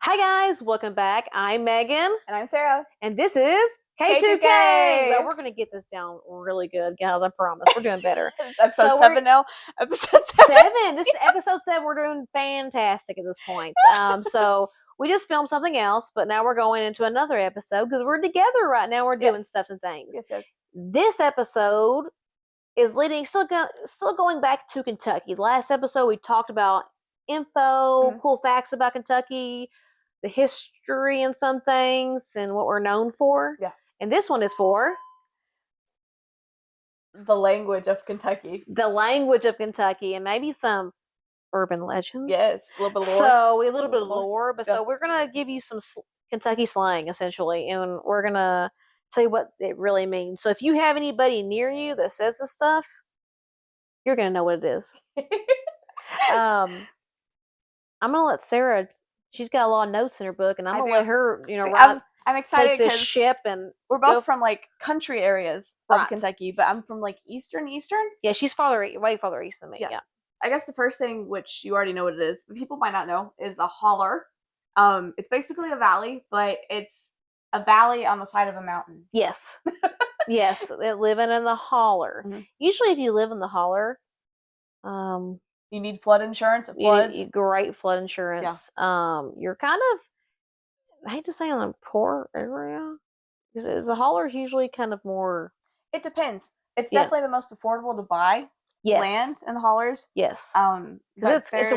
Hi guys, welcome back. I'm Megan, And I'm Sarah. and this is K2K. K2K. Well, we're gonna get this down really good, guys. I promise. We're doing better. Episode 7 now. Episode 7. This is episode 7. We're doing fantastic at this point. So we just filmed something else, but now we're going into another episode because we're together right now. We're doing stuff and things. Yes. This episode is still going back to Kentucky. Last episode we talked about info, cool facts about Kentucky, the history and some things, and what we're known for. Yeah. And this one is for the language of Kentucky. The language of Kentucky, and maybe some urban legends. Yes, a little bit of lore. So a little bit of lore, but so we're gonna give you some Kentucky slang essentially, and we're gonna tell you what it really means. So if you have anybody near you that says this stuff, you're gonna know what it is. I'm gonna let Sarah. She's got a lot of notes in her book, and I'm gonna let her, I'm excited take this ship, and we're both from like country areas of Kentucky, but I'm from like eastern. Yeah, she's way farther east than me. Yeah. I guess the first thing, which you already know what it is, but people might not know, is a holler. It's basically a valley, but it's a valley on the side of a mountain. Yes. Yes, living in the holler. Mm-hmm. Usually, if you live in the holler, you need flood insurance. Great flood insurance. Yeah. You're kind of, I hate to say, on a poor area. Is the holler usually kind of more? It depends. It's definitely the most affordable to buy. Yes. Land in the hollers. Yes. Because it's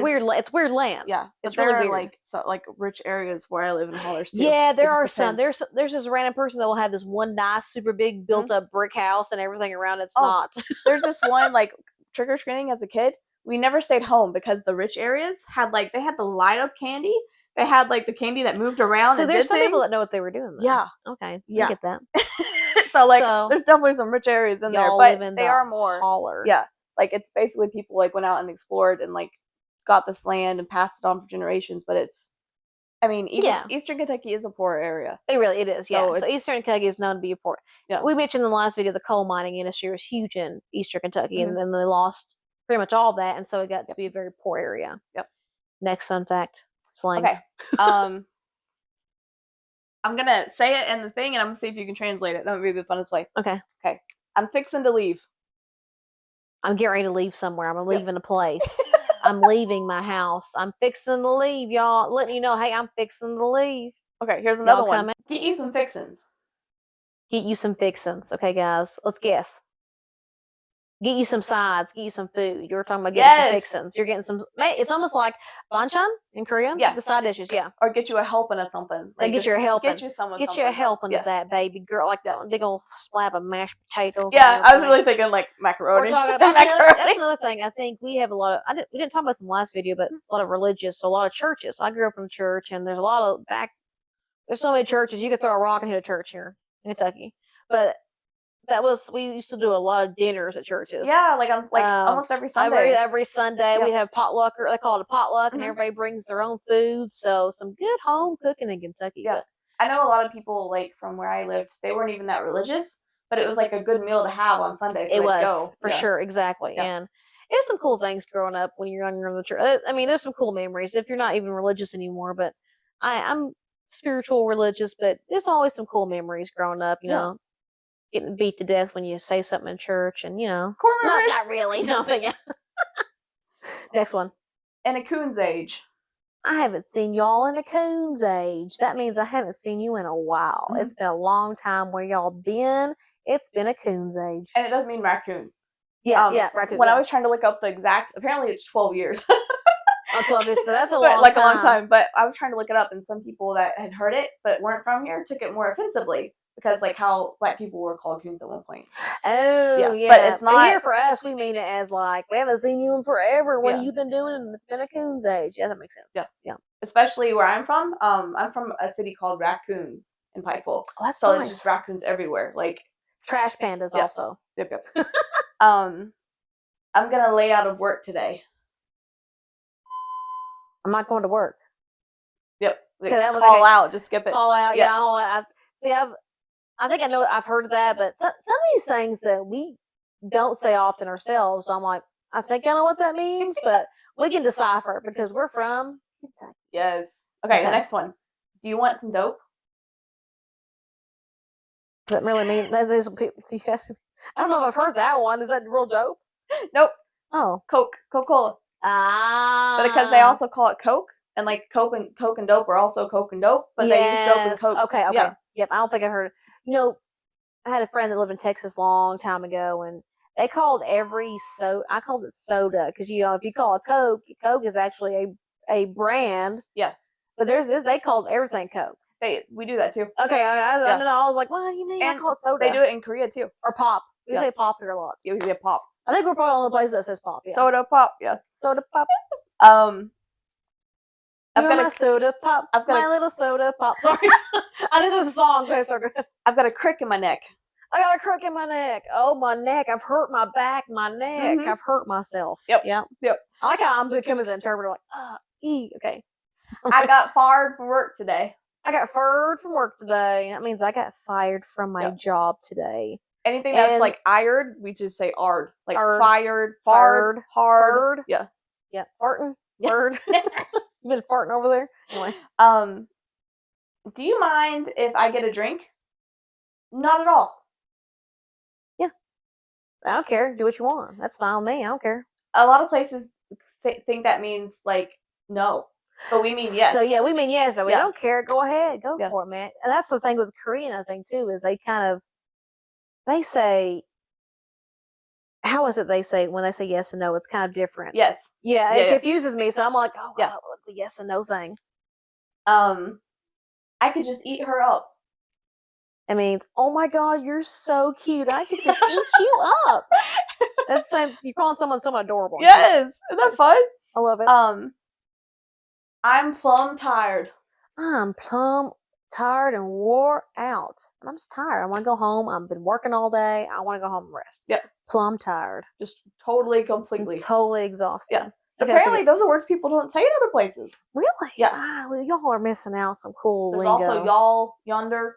weird land. Yeah. It's really weird. like rich areas where I live in hollers too. Yeah, there are some. There's this random person that will have this one nice, super big, built up brick house, and everything around it's not. There's this one like trick or treating as a kid. We never stayed home because the rich areas had the light up candy. They had like the candy that moved around. So there's some people that know what they were doing. Though. Yeah. Okay. Yeah. I get that. so there's definitely some rich areas in there, but they are more holler. Yeah. Like it's basically people like went out and explored and like got this land and passed it on for generations. But Eastern Kentucky is a poor area. It is. So Eastern Kentucky is known to be a poor. Yeah. We mentioned in the last video the coal mining industry was huge in Eastern Kentucky, and then they lost pretty much all that, and so it got to be a very poor area. Yep. Next fun fact: slangs. Okay. I'm gonna say it in the thing, and I'm gonna see if you can translate it. That would be the funnest way. Okay. I'm fixing to leave. I'm getting ready to leave somewhere. I'm leaving a place. I'm leaving my house. I'm fixing to leave, y'all. Letting you know, hey, I'm fixing to leave. Okay, here's another one. Coming? Get you some fixins. Get you some fixins. Okay, guys, let's guess. Get you some sides. Get you some food. You were talking about getting some fixins. You're getting some. It's almost like banchan in Korean. Yeah, the side dishes. Yeah, or get you a helping of something. Like get you a helping. Get you someone. Get you a helping of that, baby girl. Like that big old slab of mashed potatoes. Yeah, I was really thinking like macaroni. We're talking about that's another thing. I think we have a lot of. We didn't talk about this in the last video, but a lot of religious. So a lot of churches. I grew up in a church, and there's a lot of There's so many churches. You could throw a rock and hit a church here in Kentucky, but. We used to do a lot of dinners at churches. Yeah, almost every Sunday. Every Sunday we'd have potluck, or they call it a potluck, and everybody brings their own food. So some good home cooking in Kentucky. Yeah, I know a lot of people like from where I lived. They weren't even that religious, but it was like a good meal to have on Sunday. So it was for sure, exactly. Yeah. And there's some cool things growing up when you're younger in the church. I mean, there's some cool memories if you're not even religious anymore. But I'm spiritual religious, but there's always some cool memories growing up. You know. Getting beat to death when you say something in church, and not really. Nothing. Next one. In a coon's age. I haven't seen y'all in a coon's age. That means I haven't seen you in a while. It's been a long time where y'all been. It's been a coon's age. And it does mean raccoon. Yeah, raccoon. When I was trying to look up the exact, apparently it's 12 years. 12 years, so that's a long time. A long time. But I was trying to look it up, and some people that had heard it but weren't from here took it more offensively. Because like how black people were called coons at one point. Oh yeah. But it's not. But here for us, we mean it as like we haven't seen you in forever. What have you been doing? And it's been a coon's age. Yeah, that makes sense. Yeah. Especially where I'm from. I'm from a city called Raccoon in Pikeville. Oh, that's so nice. It's just raccoons everywhere. Like trash pandas also. Yep. I'm gonna lay out of work today. I'm not going to work. Yep. Call out. Just skip it. Call out. Yeah. Call out. See, I think I know I've heard of that, but some of these things that we don't say often ourselves, I'm like, I think I know what that means, but we can decipher because we're from Kentucky. Yes. Okay, the Okay. next one. Do you want some dope? Does that really mean that there's people? Yes. I don't know if I've heard that one. Is that real dope? Nope. Oh. Coca-Cola. Ah. But because they also call it Coke, and like Coke and dope are also Coke and dope, but they use dope and Yes. Coke. Okay. Yeah. Yep. I don't think I heard it. You know, I had a friend that lived in Texas a long time ago, and they called every soda. I called it soda because if you call it Coke, Coke is actually a brand. Yeah. But there's this. They called everything Coke. We do that too. Okay. I was like, well, I call it soda. They do it in Korea too. Or pop. We say pop here a lot. Yeah, we say pop. I think we're probably the only place that says pop. Yeah. Soda pop. Yeah. Soda pop. I've got my soda pop. My little soda pop. Sorry, I knew there was a song. Okay, sorry. I've got a crick in my neck. I got a crick in my neck. Oh, my neck. I've hurt my back, my neck. I've hurt myself. Yep. I like how I'm becoming the interpreter. Like, okay. I got fired from work today. I got fired from work today. That means I got fired from my job today. Anything that's like ired, we just say ard. Like fired, hard. Yeah. Yeah. Farting. Word. You been farting over there? Anyway. Do you mind if I get a drink? Not at all. Yeah. I don't care. Do what you want. That's fine with me. I don't care. A lot of places think that means like no. But we mean yes. So we mean yes. So we don't care. Go ahead. Go for it, man. And that's the thing with Korean, I think, too, is they say, how is it they say when they say yes and no? It's kind of different. Yes. Yeah, it confuses me. So I'm like, oh, wow, the yes and no thing. I could just eat her up. It means, oh my God, you're so cute. I could just eat you up. That's the same. You're calling someone adorable. Yes. Isn't that fun? I love it. I'm plumb tired. I'm plumb tired and wore out. I'm just tired. I want to go home. I've been working all day. I want to go home and rest. Yep. Plumb tired. Just totally, completely. Totally exhausted. Yeah. Apparently, those are words people don't say in other places. Really? Yeah. Well, y'all are missing out some cool There's lingo. also y'all, yonder.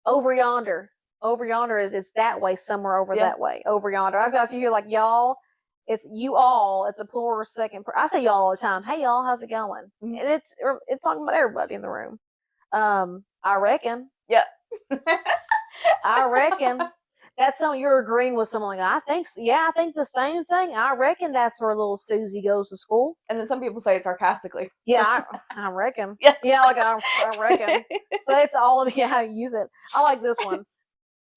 Over yonder. Over yonder it's that way, somewhere over that way. Over yonder. I've got a few here like y'all. It's you all. It's a plural second. I say y'all all the time. Hey y'all, how's it going? Mm-hmm. And it's talking about everybody in the room. I reckon. Yeah. I reckon. That's something you're agreeing with someone like, I think the same thing. I reckon that's where little Susie goes to school. And then some people say it sarcastically. Yeah, I reckon. Yeah. Yeah, like I reckon. So it's all of how you use it. I like this one.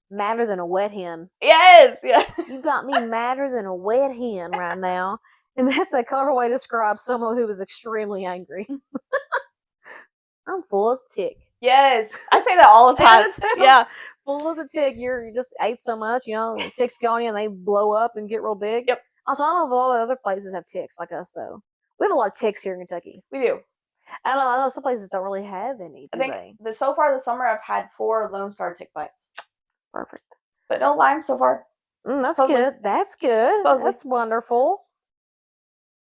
Madder than a wet hen. Yes, yeah. You got me madder than a wet hen right now. And that's a clever way to describe someone who is extremely angry. I'm full as a tick. Yes. I say that all the time. Yeah. Full as a tick. You just ate so much, the ticks go on you and they blow up and get real big. Yep. Also, I don't know if a lot of other places have ticks like us, though. We have a lot of ticks here in Kentucky. We do. I know some places don't really have any. I think so far this summer I've had 4 Lone Star tick bites. Perfect. But no Lyme so far. That's good. That's good. Supposedly. That's wonderful.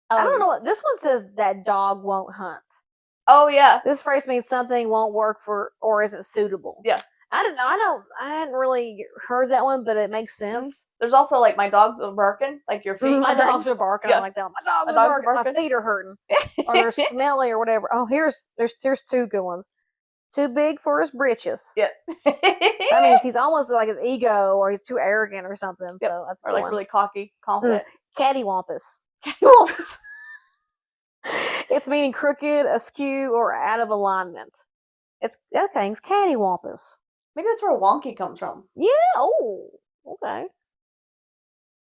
I don't know what this one says. That dog won't hunt. Oh yeah. This phrase means something won't work for or isn't suitable. Yeah. I don't know. I hadn't really heard that one, but it makes sense. There's also like my dogs are barking, like your feet. My dogs are barking. Yeah. I like that. My dogs are barking. My feet are hurting, or they're smelly, or whatever. Oh, here's 2 good ones. Too big for his britches. Yeah. That means he's almost like his ego, or he's too arrogant, or something. Yep. So that's or like really cocky, confident. Cattywampus. Cattywampus. It's meaning crooked, askew, or out of alignment. That thing's cattywampus. Maybe that's where wonky comes from. Yeah. Oh. Okay.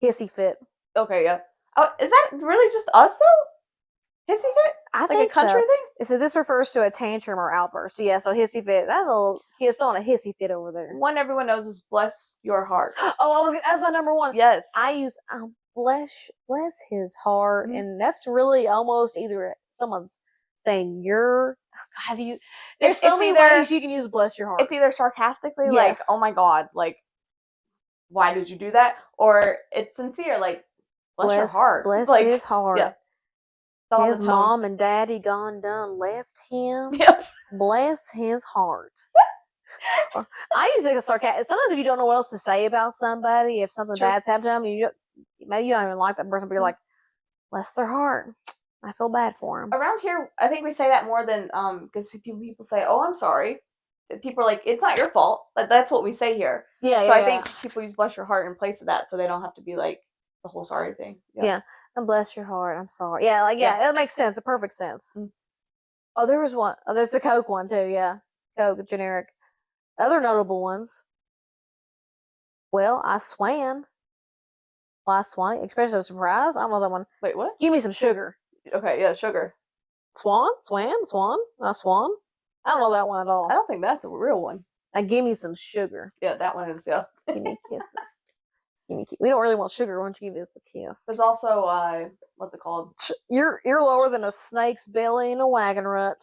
Hissy fit. Okay. Yeah. Oh, is that really just us though? Hissy fit? I think a country thing. So this refers to a tantrum or outburst. So yeah. So hissy fit. He's still on a hissy fit over there. One everyone knows is bless your heart. Oh, that's my number one. Yes. I use bless his heart, and that's really almost either someone's saying there's so many ways you can use bless your heart. It's either sarcastically like, oh my God, like why did you do that? Or it's sincere, like bless your heart. Bless like, his heart. Yeah. His mom and daddy gone done left him. Yep. Bless his heart. I use it as sarcastic. Sometimes if you don't know what else to say about somebody, if something bad's happened to them, maybe you don't even like that person, but you're like, bless their heart. I feel bad for him. Around here, I think we say that more than because people say, "Oh, I'm sorry." People are like, "It's not your fault," but that's what we say here. Yeah, So yeah, I think people use "bless your heart" in place of that, so they don't have to be like the whole sorry thing. yeah. And bless your heart. I'm sorry. Yeah, like it makes sense. A perfect sense. Mm. Oh, there was one. Oh, there's the Coke one too. Yeah, Coke generic. Other notable ones. Well, I swan. Well, I swan. Expression of surprise. I don't know that one. Wait, what? Give me some sugar. Okay, yeah, sugar. Swan. I swan. I don't know that one at all. I don't think that's a real one. Now give me some sugar. Yeah, that one is, yeah. Give me kisses. We don't really want sugar. Why don't you give us a kiss? There's also, what's it called? You're lower than a snake's belly in a wagon rut.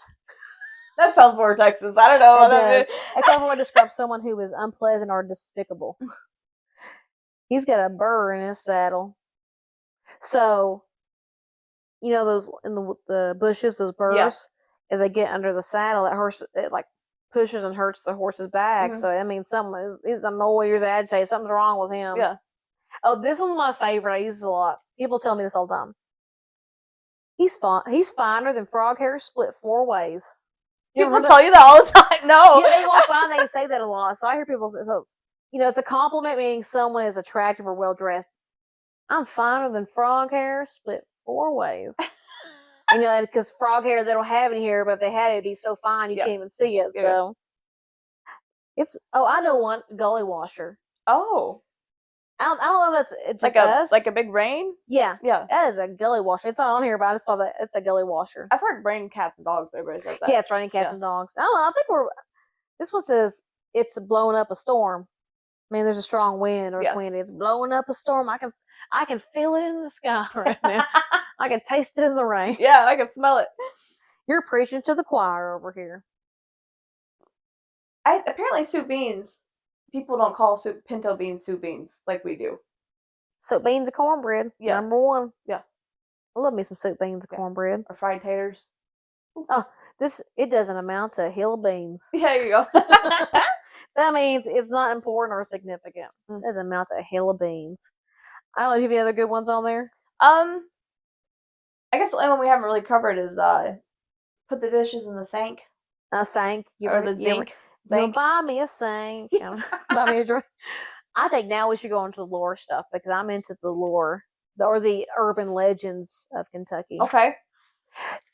That sounds more Texas. I don't know what that is. A clever way to describe someone who is unpleasant or despicable. He's got a burr in his saddle. So, you know those in the bushes, those burrs, if they get under the saddle, that horse it like pushes and hurts the horse's back. So that means something is annoyed or agitated. Something's wrong with him. Yeah. Oh, this one's my favorite. I use this a lot. People tell me this all the time. He's finer than frog hair split 4 ways. People tell you that all the time. No. Yeah, they won't find they say that a lot. So I hear people say, so, it's a compliment meaning someone is attractive or well dressed. I'm finer than frog hair split 4 ways. Because frog hair, they don't have any hair, but if they had it, it'd be so fine you can't even see it. Yeah. So I know one, gully washer. Oh. I don't know if it's just like a big rain? Yeah. Yeah. That is a gully washer. It's not on here, but I just thought that it's a gully washer. I've heard raining cats and dogs, but everybody says that. Yeah, it's raining cats and dogs. I don't know. I think this one says it's blowing up a storm. I mean, there's a strong wind or wind. It's blowing up a storm. I can feel it in the sky right now. I can taste it in the rain. Yeah, I can smell it. You're preaching to the choir over here. Apparently soup beans. People don't call pinto beans soup beans like we do. Soup beans and cornbread. Yeah. Number 1. Yeah. I love me some soup beans and cornbread. Or fried taters. Oh, it doesn't amount to a hill of beans. Yeah, there you go. That means it's not important or significant. It doesn't amount to a hill of beans. I don't know if you have any other good ones on there. I guess the only one we haven't really covered is put the dishes in the sink. A sink. Or the zinc. Buy me a sink. Buy me a drink. I think now we should go into the lore stuff because I'm into the lore or the urban legends of Kentucky. Okay.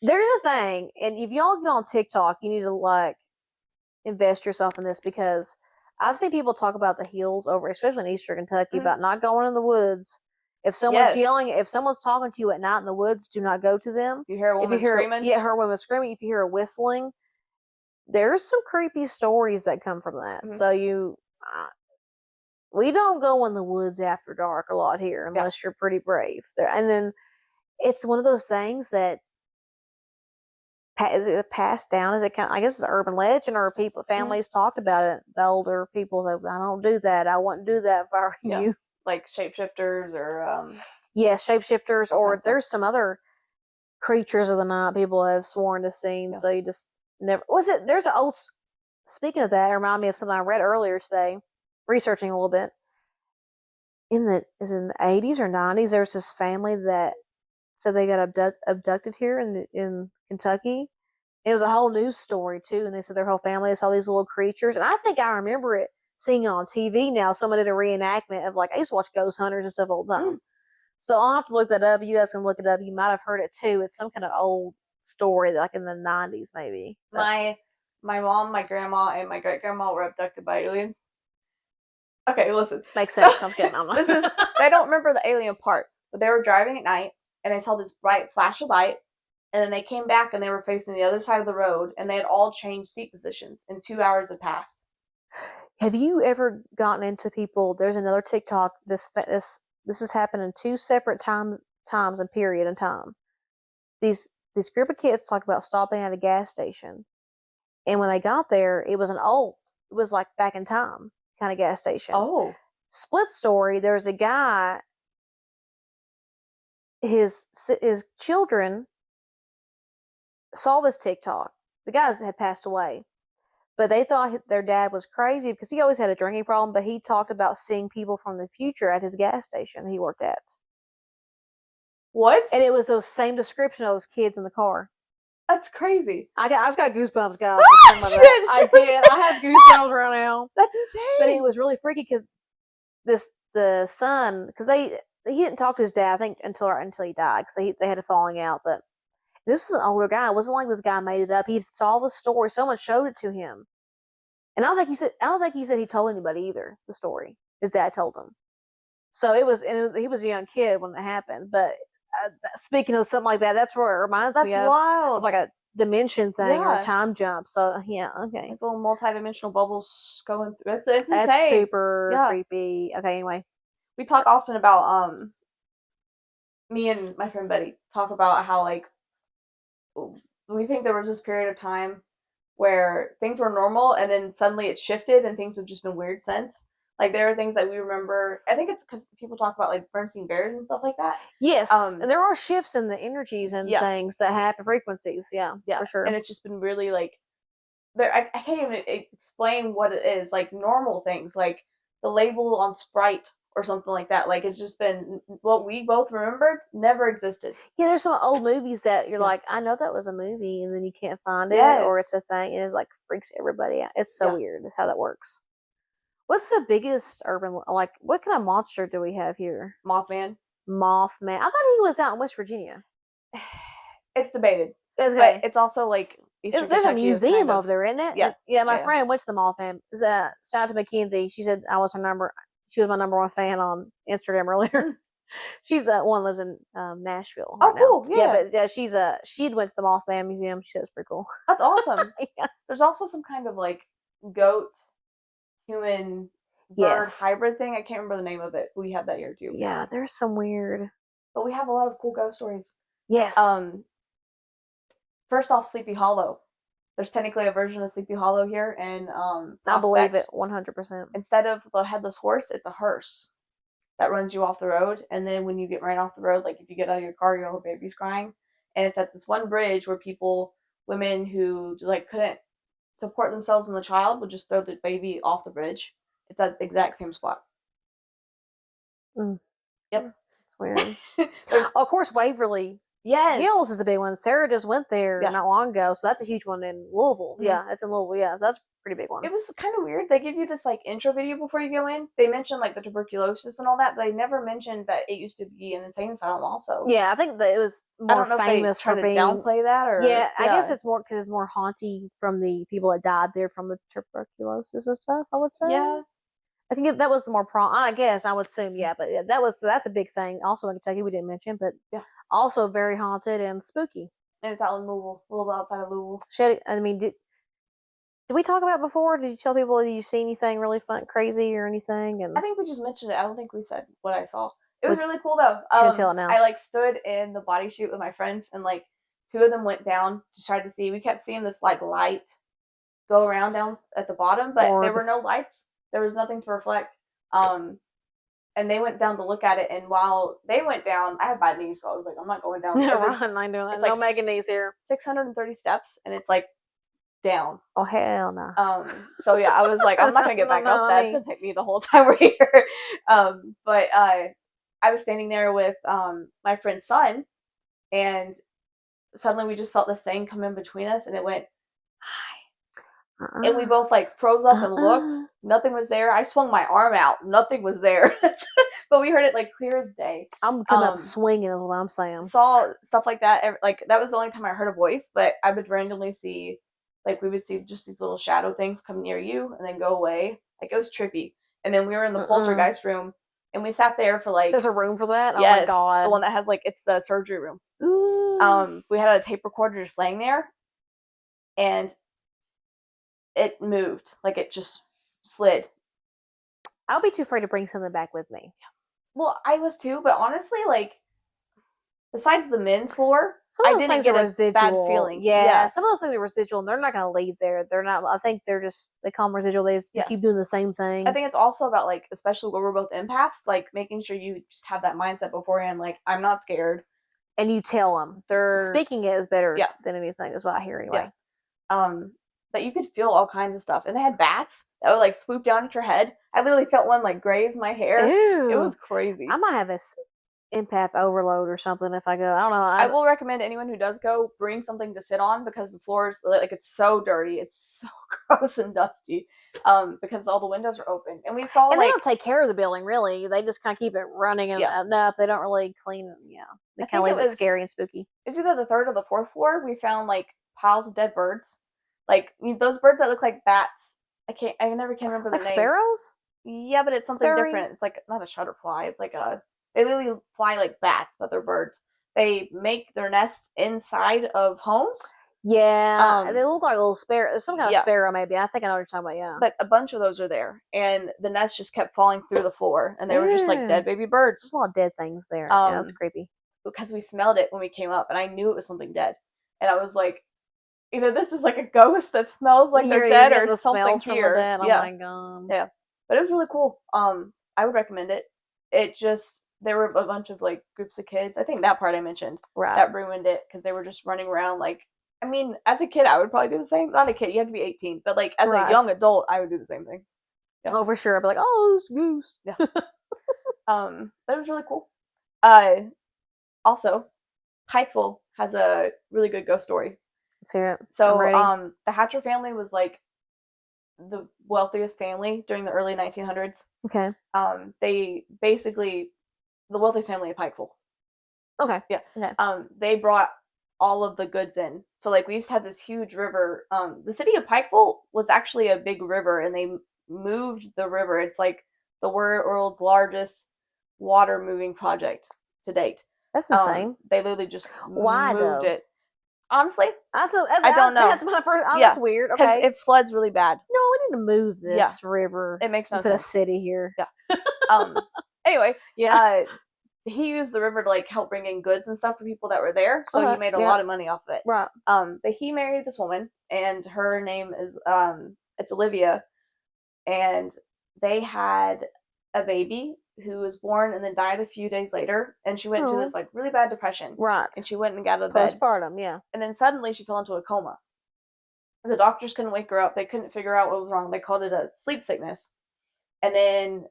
There's a thing, and if y'all get on TikTok, you need to invest yourself in this because I've seen people talk about the hills over, especially in Eastern Kentucky, about not going in the woods. If someone's yelling, if someone's talking to you at night in the woods, do not go to them. You hear a woman screaming? Yeah, her woman screaming. If you hear a whistling, there's some creepy stories that come from that. So we don't go in the woods after dark a lot here unless you're pretty brave. And then it's one of those things that is it passed down? Is it I guess it's an urban legend or families talked about it. The older people say, I don't do that. I wouldn't do that if I were you. Like shapeshifters or yes, shapeshifters or there's some other creatures of the night people have sworn to seen. So you just never there's an old speaking of that, it reminded me of something I read earlier today, researching a little bit. In the 80s or 90s, there was this family that said they got abducted here in Kentucky. It was a whole news story too, and they said their whole family saw these little creatures. And I think I remember it seeing it on TV now. Someone did a reenactment of I used to watch Ghost Hunters and stuff all the time. So I'll have to look that up. You guys can look it up. You might have heard it too. It's some kind of old story, in the 90s maybe. My mom, my grandma, and my great grandma were abducted by aliens. Okay, listen. Makes sense. I'm kidding. They don't remember the alien part, but they were driving at night and they saw this bright flash of light, and then they came back and they were facing the other side of the road, and they had all changed seat positions, and 2 hours had passed. Have you ever gotten into people? There's another TikTok. This has happened in 2 separate times and period in time. These group of kids talk about stopping at a gas station, and when they got there, it was like back in time kind of gas station. Oh, split story. There's a guy. His children saw this TikTok. The guys had passed away, but they thought their dad was crazy because he always had a drinking problem. But he talked about seeing people from the future at his gas station he worked at. What? And it was those same description of those kids in the car. That's crazy. I just got goosebumps, guys. I did. I have goosebumps right now. That's insane. But it was really freaky because the son, because he didn't talk to his dad, I think, until he died, because they had a falling out. But this was an older guy. It wasn't like this guy made it up. He saw the story. Someone showed it to him, and I don't think he said he told anybody either. The story his dad told him. So he was a young kid when it happened. But speaking of something like that, that's where it reminds me That's wild. of like a dimension thing or a time jump. So yeah, okay. Like little multi-dimensional bubbles going through. It's insane. That's super creepy. Okay, anyway. We talk often about me and my friend Betty talk about how like we think there was this period of time where things were normal and then suddenly it shifted and things have just been weird since. Like there are things that we remember. I think it's because people talk about like Bernstein Bears and stuff like that. Yes, and there are shifts in the energies and things that happen, frequencies. Yeah, for sure. And it's just been really like there. I can't even explain what it is. Like normal things, like the label on Sprite or something like that. Like it's just been what we both remembered never existed. Yeah, there's some old movies that you're like, I know that was a movie, and then you can't find it, or it's a thing, and it like freaks everybody out. It's so weird. That's how that works. What's the biggest urban, like, what kind of monster do we have here? Mothman. I thought he was out in West Virginia. It's debated. But it's also like there's a museum over there, isn't it? Yeah. My friend went to the Mothman. Shout out to Mackenzie. She said she was my number one fan on Instagram earlier. She's one lives in Nashville. Oh, cool! Now. But she'd went to the Mothman Museum. She said it was pretty cool. That's awesome. There's also some kind of like goat human bird hybrid thing. I can't remember the name of it. We have that here too. Yeah, there's some weird. But we have a lot of cool ghost stories. Yes. First off, Sleepy Hollow. There's technically a version of Sleepy Hollow here, and I believe it 100%. Instead of the headless horse, it's a hearse that runs you off the road. And then when you get right off the road, like if you get out of your car, your whole baby's crying, and it's at this one bridge where women who like couldn't support themselves and the child would just throw the baby off the bridge. It's at the exact same spot. Yep. It's weird. Of course, Waverly Hills is a big one. Sarah just went there not long ago, so that's a huge one in Louisville. Mm-hmm. Yeah, it's in Louisville. Yeah, so that's a pretty big one. It was kind of weird. They give you this like intro video before you go in. They mentioned like the tuberculosis and all that, but they never mentioned that it used to be an insane asylum also. Yeah, I think that it was more famous for being downplay that, or I guess it's more because it's more haunting from the people that died there from the tuberculosis and stuff. I would say. Yeah. I think that was the more I guess I would assume, but that's a big thing. Also in Kentucky, we didn't mention, but also very haunted and spooky. And it's out in Louisville, a little outside of Louisville. I mean, did we talk about it before? Did you tell people did you see anything really fun, crazy, or anything? And I think we just mentioned it. I don't think we said what I saw. It was really cool though. Should tell it now. I like stood in the body chute with my friends, and like two of them went down to try to see. We kept seeing this like light go around down at the bottom, but there were no lights. There was nothing to reflect. And they went down to look at it, and while they went down, I had bad knees, so I was like, I'm not going down. I'm not doing that. No making knees here. 630 steps, and it's like down. Oh hell no. So yeah, I was like, I'm not gonna get back up. That's gonna take me the whole time we're here. But I was standing there with my friend's son, and suddenly we just felt this thing come in between us, and it went hi. And we both like froze up and looked. Nothing was there. I swung my arm out. Nothing was there. But we heard it like clear as day. I'm coming up swinging is what I'm saying. Saw stuff like that. Like that was the only time I heard a voice. But I would randomly see, like we would see just these little shadow things come near you and then go away. Like it was trippy. And then we were in the poltergeist room, and we sat there for like. There's a room for that. Yes, oh my god. The one that has like it's the surgery room. Ooh. We had a tape recorder just laying there, and it moved, like it just slid. I'll be too afraid to bring something back with me. Well, I was too, but honestly, like, besides the men's floor, I didn't get a bad feeling. Yeah, some of those things are residual, and they're not going to leave there. They're not. I think they call them residual. They just keep doing the same thing. I think it's also about, like, especially where we're both empaths, like, making sure you just have that mindset beforehand, like, I'm not scared. And you tell them. Speaking it is better than anything, is what I hear anyway. Yeah. But you could feel all kinds of stuff. And they had bats that would, like, swoop down at your head. I literally felt one, like, graze my hair. Ew. It was crazy. I might have empath overload or something if I go. I don't know. I will recommend anyone who does go bring something to sit on because the floors, like, it's so dirty, it's so gross and dusty, because all the windows are open, and we saw and they like don't take care of the building really. They just kind of keep it running and enough. They don't really clean it. Yeah, they kind of leave it scary and spooky. It's either the third or the fourth floor. We found like piles of dead birds, like those birds that look like bats. I never can remember their Like names. sparrows? Yeah, but it's something different. It's like not a shutterfly. It's like they literally fly like bats, but they're birds. They make their nests inside of homes. Yeah, they look like little sparrows. Some kind of sparrow, maybe. I think I know what you're talking about. Yeah, but a bunch of those are there, and the nest just kept falling through the floor, and they were just like dead baby birds. There's a lot of dead things there. Yeah, that's creepy. Because we smelled it when we came up, and I knew it was something dead, and I was like, either this is like a ghost that smells like they're dead, or something here. Oh my god. Yeah, but it was really cool. I would recommend it. It just there were a bunch of like groups of kids. I think that part I mentioned that ruined it because they were just running around like. I mean, as a kid, I would probably do the same. Not a kid, you have to be 18. But like as a young adult, I would do the same thing. Yeah. Oh, for sure. I'd be like, oh, this goose. Yeah. But it was really cool. Also, Pikeville has a really good ghost story. Let's hear it. So, the Hatcher family was like the wealthiest family during the early 1900s. Okay. They basically the wealthiest family of Pikeville. Okay. Yeah. Okay. They brought all of the goods in. So like we used to have this huge river. The city of Pikeville was actually a big river, and they moved the river. It's like the world's largest water moving project to date. That's insane. They literally just moved it. Honestly, I don't know. That's my first. Oh, that's weird. Okay, it floods really bad. No, we need to move this river. It makes no sense. Put a city here. Yeah. Anyway, he used the river to like help bring in goods and stuff for people that were there, so he made a lot of money off of it. Right. But he married this woman, and her name is it's Olivia, and they had a baby who was born and then died a few days later, and she went into this like really bad depression. Right. And she went and got out of bed. Postpartum, yeah. And then suddenly she fell into a coma. The doctors couldn't wake her up. They couldn't figure out what was wrong. They called it a sleep sickness. And then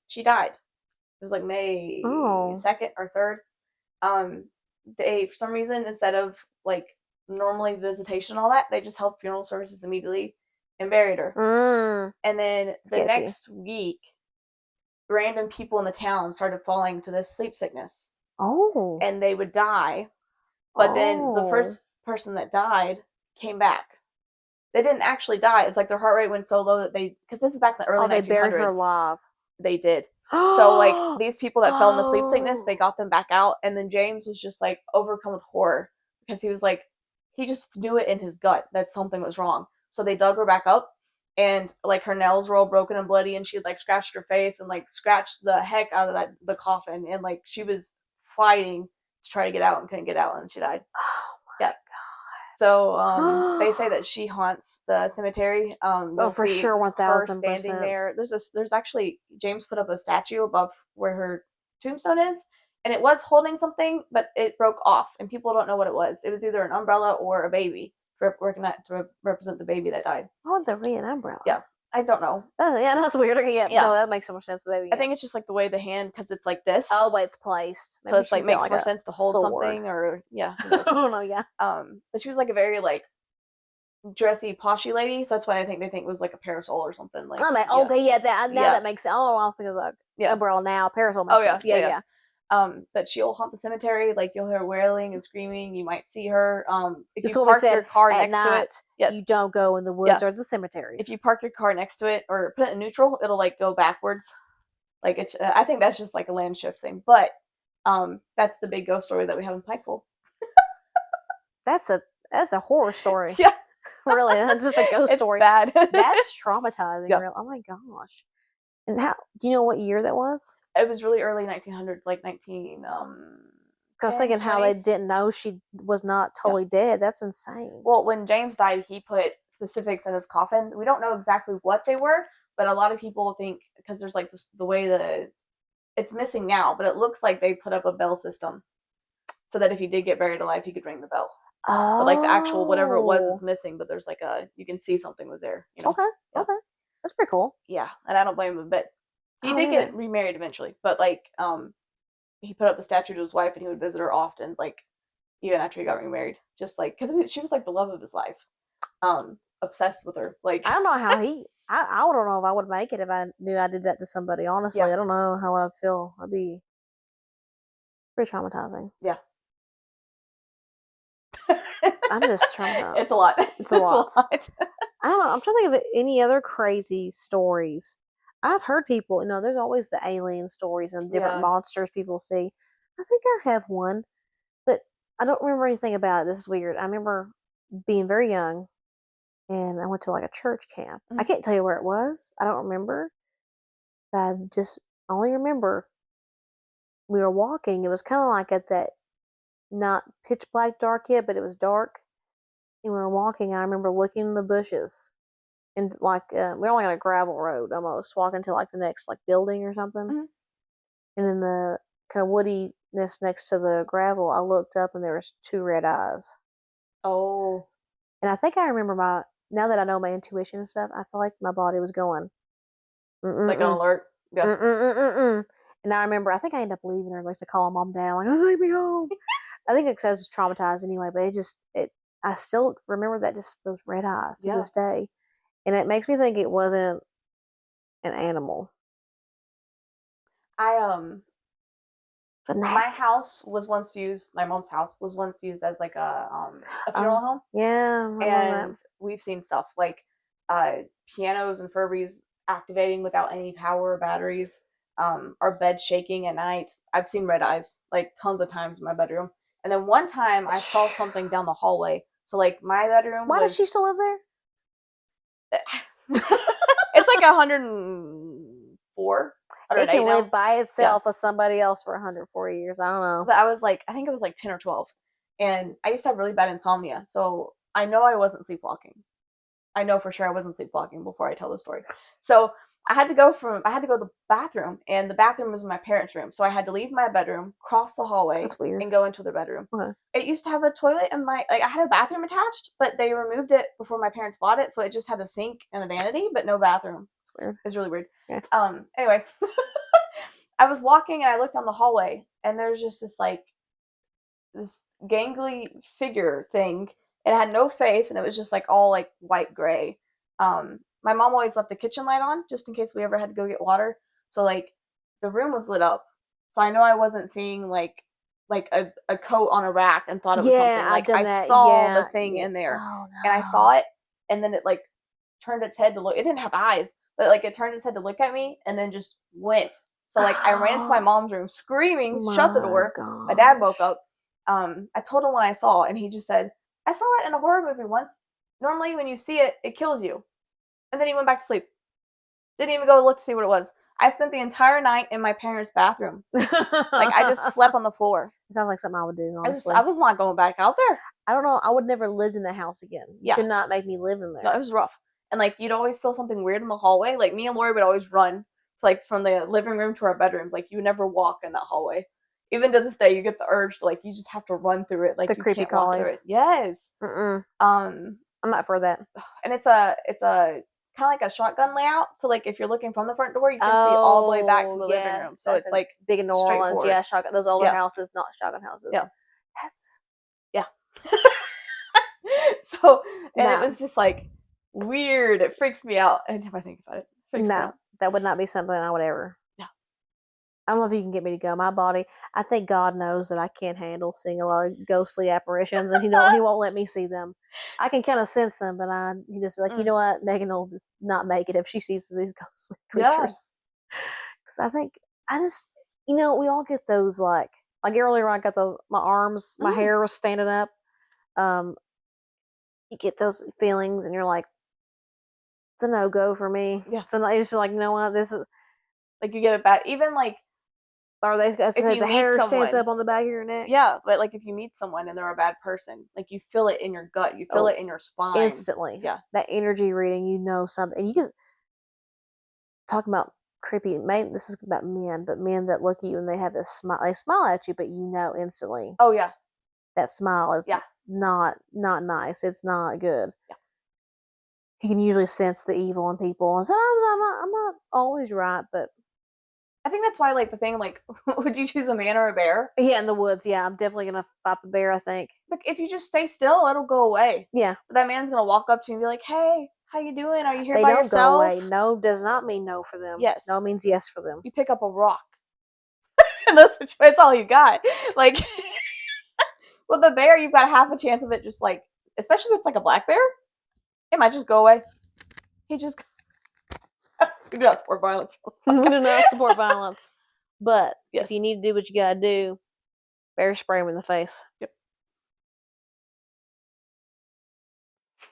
she died. It was like May 2nd or 3rd. They, for some reason, instead of like normally visitation and all that, they just held funeral services immediately and buried her. And then the next week, random people in the town started falling to this sleep sickness. And they would die. But then the first person that died came back. They didn't actually die. It's like their heart rate went so low that because this is back in the early 1900s. They buried her alive. They did. So like these people that fell into sleep sickness, they got them back out. And then James was just like overcome with horror because he was like, he just knew it in his gut that something was wrong. So they dug her back up. And like her nails were all broken and bloody, and she had like scratched her face and like scratched the heck out of the coffin, and like she was fighting to try to get out and couldn't get out, and she died. Oh my god! So they say that she haunts the cemetery. For sure, 1000%. Standing there. There's actually James put up a statue above where her tombstone is, and it was holding something, but it broke off, and people don't know what it was. It was either an umbrella or a baby. To represent the baby that died. Oh, the an umbrella. Yeah, I don't know. Yeah, that's weird. Okay, yeah, no, that makes so much sense. The baby. I think it's just like the way the hand, because it's like this. Oh, the way it's placed. Maybe so it's like makes more sense to hold something, or I don't know. Yeah. But she was like a very like dressy, poshy lady, so that's why they think it was like a parasol or something. Like. Okay, yeah, that makes sense. Oh, I was thinking of the umbrella now. Parasol makes sense. Yeah. But she'll haunt the cemetery. Like you'll hear wailing and screaming. You might see her. If you park your car next to it, you don't go in the woods or the cemeteries. If you park your car next to it or put it in neutral, it'll like go backwards. Like it's. I think that's just like a land shift thing. But that's the big ghost story that we have in Pikeville. That's a horror story. Yeah, really. That's just a ghost story. Bad. That's traumatizing. Yeah. Oh my gosh. And how? Do you know what year that was? It was really early 1900s, like 19. I was thinking 20s. How they didn't know she was not totally dead. That's insane. Well, when James died, he put specifics in his coffin. We don't know exactly what they were, but a lot of people think because there's like this, the way it's missing now, but it looks like they put up a bell system so that if he did get buried alive, he could ring the bell. But like the actual whatever it was is missing, but there's like you can see something was there. You know? Okay. Yeah. Okay. That's pretty cool. Yeah, and I don't blame him a bit. He did get remarried eventually, but like he put up the statue to his wife, and he would visit her often, like even after he got remarried, just like because she was like the love of his life, obsessed with her. Like I don't know how I don't know if I would make it if I knew I did that to somebody. Honestly, Yeah. I don't know how I'd feel. I'd be pretty traumatizing. Yeah. I'm just traumatized. It's a lot. It's a lot. I don't know. I'm trying to think of any other crazy stories. I've heard people, there's always the alien stories and different monsters people see. I think I have one, but I don't remember anything about it. This is weird. I remember being very young, and I went to like a church camp. I can't tell you where it was. I don't remember. But I just only remember we were walking. It was kind of like at that not pitch black dark yet, but it was dark. And we were walking. I remember looking in the bushes, and like we were only on a gravel road almost, walking to like the next like building or something. And in the kind of woodiness next to the gravel, I looked up and there was 2 red eyes. Oh. And I think I remember now that I know my intuition and stuff, I feel like my body was going like on alert. Yeah. And I remember, I think I ended up leaving her, like to call my mom down, like, oh, take me home. I think it's because I was traumatized anyway, but I still remember that, just those red eyes to this day. And it makes me think it wasn't an animal. My house was once used, my mom's house was once used as like a funeral home. Yeah. And we've seen stuff like pianos and Furbies activating without any power or batteries, our bed shaking at night. I've seen red eyes like tons of times in my bedroom. And then one time I saw something down the hallway. So like my bedroom Why does she still live there? It's like 104. It can live by itself with somebody else for 104 years. I don't know. But I think it was like 10 or 12. And I used to have really bad insomnia. So I know I wasn't sleepwalking. I know for sure I wasn't sleepwalking before I tell the story. So I had to go to the bathroom, and the bathroom was in my parents' room. So I had to leave my bedroom, cross the hallway, and go into their bedroom. Okay. It used to have a toilet in I had a bathroom attached, but they removed it before my parents bought it. So it just had a sink and a vanity, but no bathroom. It's weird. It was really weird. Yeah. Anyway, I was walking and I looked down the hallway, and there's just this gangly figure thing. It had no face, and it was just like all like white gray. My mom always left the kitchen light on just in case we ever had to go get water. So like the room was lit up. So I know I wasn't seeing like a coat on a rack and thought it was something. Like I saw the thing in there. Oh, no. And I saw it, and then it like turned its head to look. It didn't have eyes, but like it turned its head to look at me and then just went. So like I ran into my mom's room screaming, shut the door. My dad woke up. I told him what I saw, and he just said, I saw it in a horror movie once. Normally when you see it, it kills you. And then he went back to sleep. Didn't even go look to see what it was. I spent the entire night in my parents' bathroom. Like I just slept on the floor. It sounds like something I would do, honestly. I was not going back out there. I don't know. I would never lived in the house again. You could not make me live in there. No, it was rough. And like you'd always feel something weird in the hallway. Like me and Lori would always run to, like from the living room to our bedrooms. Like you would never walk in that hallway. Even to this day, you get the urge to like you just have to run through it. Like the you creepy can't walk through it. crawlies. Yes. I'm not for that. And it's a kind of like a shotgun layout. So like if you're looking from the front door, you can see all the way back to the living room. So it's like big in New Orleans. Yeah, shotgun. Those older houses, not shotgun houses. Yeah. That's So it was just like weird. It freaks me out anytime I think about it. Freaks me out. That would not be something I would ever. I don't know if you can get me to go. My body, I think God knows that I can't handle seeing a lot of ghostly apparitions, and he won't let me see them. I can kind of sense them, but he just like, you know what, Megan will not make it if she sees these ghostly creatures. Because I think we all get those like earlier I got those, my arms, my hair was standing up. You get those feelings, and you're like, it's a no-go for me. Yeah. So it's just like, you know what, this is like you get it bad. Even like. Or the hair stands up on the back of your neck. Yeah, but like if you meet someone and they're a bad person, like you feel it in your gut, you feel it in your spine instantly. Yeah, that energy reading, something. And you can talk about creepy. This is about men, but men that look at you and they have this smile. They smile at you, but instantly. Oh yeah, that smile is not nice. It's not good. Yeah, you can usually sense the evil in people, and sometimes I'm not always right, but. I think that's why, like, the thing, like, would you choose a man or a bear? Yeah, in the woods. Yeah, I'm definitely gonna fight the bear. I think. Like, if you just stay still, it'll go away. Yeah, But that man's gonna walk up to you and be like, "Hey, how you doing? Are you here they by don't yourself?" go away. No does not mean no for them. Yes. No means yes for them. You pick up a rock. And that's all you got. Like, with the bear, you've got half a chance of it just, like, especially if it's, like, a black bear, it might just go away. He just we do not support violence. We do not support violence. But Yes. if you need to do what you gotta do, bear spray him in the face. Yep.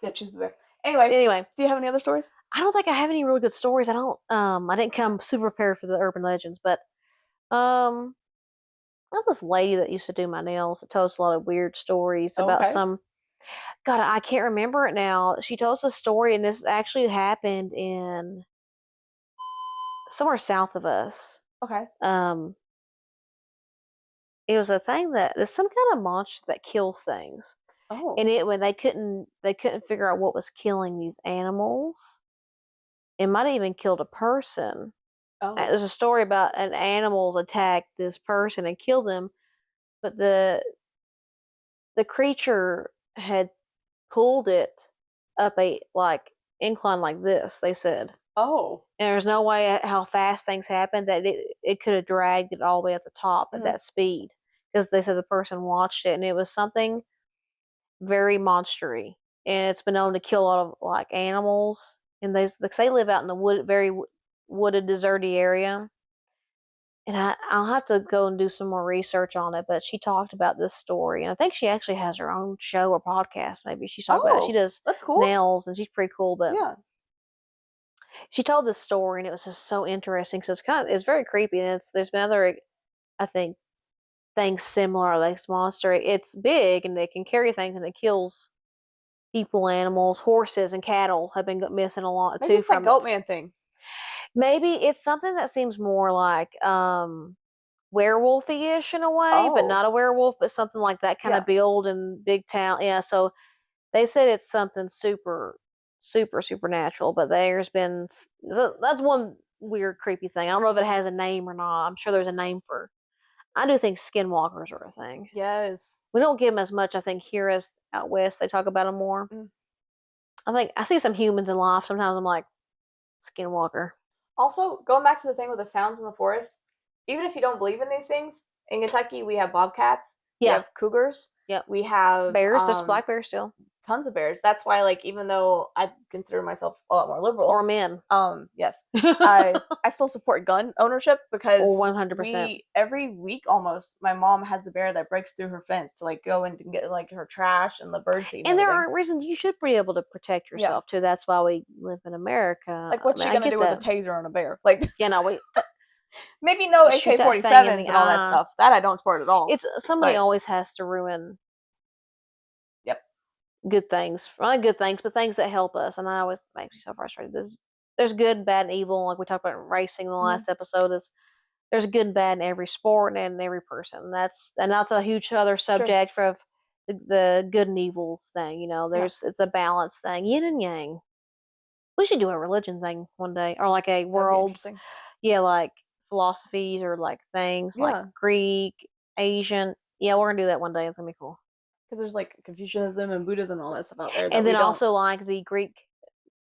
Yeah, choose the bear. Anyway, Anyway, do you have any other stories? I don't think I have any really good stories. I didn't come super prepared for the urban legends, but I have this lady that used to do my nails that tells us a lot of weird stories about Okay. some. God, I can't remember it now. She told us a story, and this actually happened in somewhere south of us. Okay. It was a thing that there's some kind of monster that kills things, Oh. and when they couldn't figure out what was killing these animals. It might have even killed a person. Oh. There's a story about an animals attacked this person and killed him, but the creature had pulled it up a incline like this. They said, Oh. and there's no way how fast things happened that it could have dragged it all the way at the top at that speed, because they said the person watched it and it was something very monstery, and it's been known to kill a lot of like animals. And they live out in the very wooded, deserty area. And I'll have to go and do some more research on it. But she talked about this story, and I think she actually has her own show or podcast. Maybe she's talking about it. She does that's cool. nails, and she's pretty cool. But Yeah. she told this story, and it was just so interesting because it's very creepy. And there's been other, I think, things similar like this monster. It's big and it can carry things, and it kills people, animals, horses, and cattle have been missing a lot Maybe too it's that from goat it. man thing. Maybe it's something that seems more like werewolfy-ish in a way, but not a werewolf, but something like that kind of build in big town. Yeah, so they said it's something super, super supernatural, but that's one weird, creepy thing. I don't know if it has a name or not. I'm sure there's a name for. I do think skinwalkers are a thing. Yes. We don't give them as much, I think, here as out west. They talk about them more. I think I see some humans in life. Sometimes I'm like, skinwalker. Also, going back to the thing with the sounds in the forest, even if you don't believe in these things, in Kentucky we have bobcats, we have cougars, we have bears. There's black bears still. Tons of bears. That's why, like, even though I consider myself a lot more liberal, or men, yes, I still support gun ownership because 100%. Every week almost, my mom has a bear that breaks through her fence to like go and get like her trash and the birds eat. And there are reasons you should be able to protect yourself too. That's why we live in America. Like, what's she gonna do with a taser on a bear? Like, maybe no AK-47s and all that stuff. That I don't support at all. It's somebody always has to ruin. Good things, not good things, but things that help us. And I always make me so frustrated. There's good, bad, and evil. Like we talked about racing in the last episode. There's good and bad in every sport and in every person. That's a huge other subject for the good and evil thing. You know, it's a balance thing, yin and yang. We should do a religion thing one day, or like a world's, like philosophies or like things like Greek, Asian. Yeah, we're gonna do that one day. It's gonna be cool. Because there's like Confucianism and Buddhism and all that stuff out there. And then also like the Greek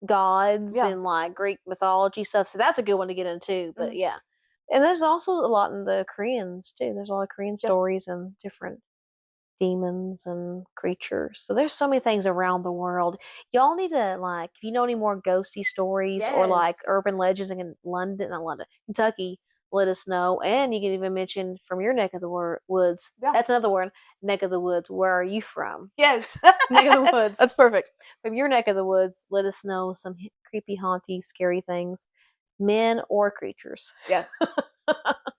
gods and like Greek mythology stuff. So that's a good one to get into. But yeah. And there's also a lot in the Koreans too. There's a lot of Korean stories and different demons and creatures. So there's so many things around the world. Y'all need to like, if you know any more ghosty stories or like urban legends in Kentucky, let us know. And you can even mention from your neck of the woods. That's another word. Neck of the woods. Where are you from? Yes. Neck of the woods. That's perfect. From your neck of the woods, let us know some creepy, haunty, scary things, men or creatures. Yes.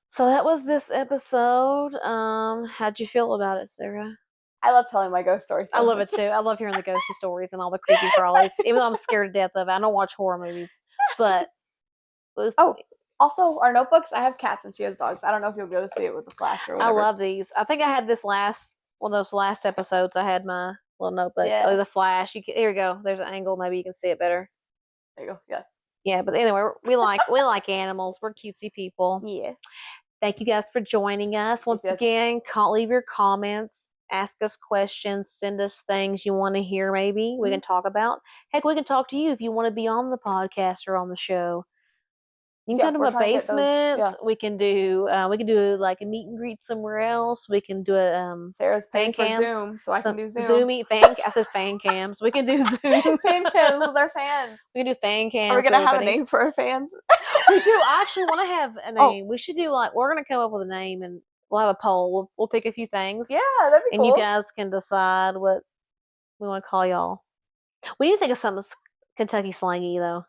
So that was this episode. How'd you feel about it, Sarah? I love telling my ghost stories. I love it too. I love hearing the ghosty stories and all the creepy crawlies. Even though I'm scared to death of it. I don't watch horror movies, but also, our notebooks, I have cats and she has dogs. I don't know if you'll be able to see it with the flash or whatever. I love these. I think I had this one of those last episodes. I had my little notebook. Yeah. Oh, the flash. Here you go. There's an angle. Maybe you can see it better. There you go. Yeah. Yeah, but anyway, we like animals. We're cutesy people. Yeah. Thank you guys for joining us. Once guys. again, leave your comments, ask us questions, send us things you want to hear maybe we can talk about. Heck, we can talk to you if you want to be on the podcast or on the show. You can come to we're my trying to get those- basement. yeah. We can do like a meet and greet somewhere else. We can do a Sarah's paying fan for cams. Zoom, so I can do Zoom. I said fan cams. We can do Zoom. Fan cams with our fans. We can do fan cams. Are we gonna with have a everybody. name for our fans? We do. I actually want to have a name. We should do we're gonna come up with a name and we'll have a poll. We'll pick a few things. Yeah, that'd be and cool. you guys can decide what we want to call y'all. We need to think of something Kentucky slangy though.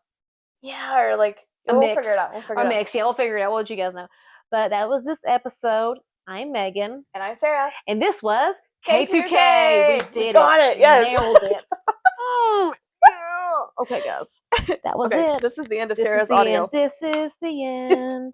Yeah, or like a we'll mix. figure it out. We'll figure it out. Mix. Yeah, we'll figure it out. We'll let you guys know. But that was this episode. I'm Megan. And I'm Sarah. And this was K2K. We did Got it. Yes. Nailed it. Okay, guys. That was it. This is the end of This Sarah's is the audio. End. This is the end.